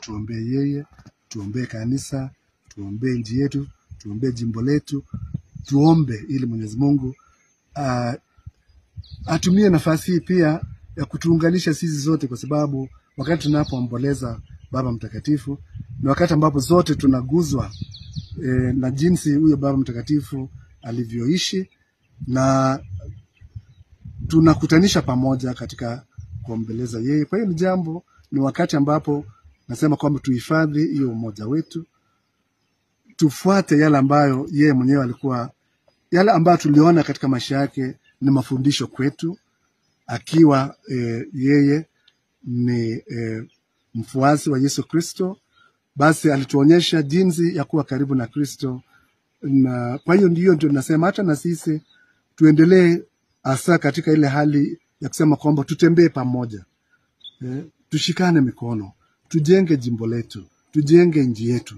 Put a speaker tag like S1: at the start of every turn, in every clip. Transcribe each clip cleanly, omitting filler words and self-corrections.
S1: Tuombee yeye, tuombee kanisa, tuombee nchi yetu, tuombee jimbo letu, tuombe ili Mwenyezi Mungu atumie nafasi hii pia ya kutuunganisha sisi zote, kwa sababu wakati tunapoomboleza Baba Mtakatifu ni wakati ambapo zote tunaguzwa na jinsi huyo Baba Mtakatifu alivyoishi, na tunakutanisha pamoja katika kuombeleza yeye. Kwa hiyo ni wakati ambapo nasema kwamba tuhifadhi hiyo umoja wetu, tufuate yale ambayo yeye mwenyewe alikuwa, yale ambayo tuliona katika maisha yake ni mafundisho kwetu, akiwa yeye ni mfuasi wa Yesu Kristo. Basi alituonyesha jinsi ya kuwa karibu na Kristo, na kwa hiyo ndio nasema hata na sisi tuendelee hasa katika ile hali ya kusema kwamba tutembee pamoja, tushikane mikono, tujenge jimbo letu, tujenge nchi yetu.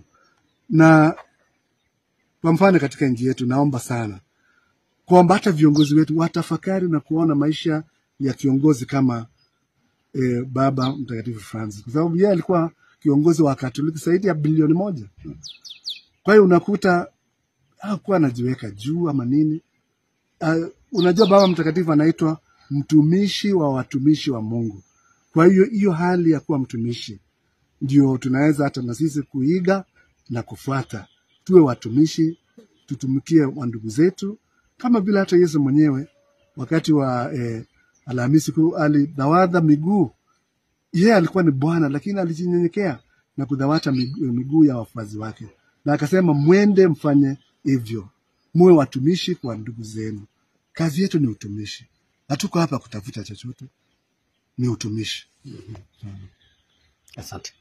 S1: Na kwa mfano katika nchi yetu, naomba sana kwamba hata viongozi wetu watafakari na kuona maisha ya kiongozi kama Baba Mtakatifu Francis, kwa sababu yeye alikuwa kiongozi wa Katoliki zaidi ya bilioni 1. Kwa hiyo unakuta hakuwa anajiweka juu ama nini. Unajua Baba Mtakatifu anaitwa mtumishi wa watumishi wa Mungu. Kwa hiyo hali ya kuwa mtumishi ndio tunaweza hata na sisi kuiga na kufuata. Tuwe watumishi, tutumikie wa ndugu zetu, kama vile hata Yesu mwenyewe wakati wa Alhamisi Kuu alidawadha miguu. Yeye alikuwa ni Bwana, lakini alijinyenyekea na kudawata miguu ya wafuasi wake, na akasema mwende mfanye hivyo, muwe watumishi kwa ndugu zenu. Kazi yetu ni utumishi, hatuko hapa kutafuta chochote, ni utumishi.
S2: Asante.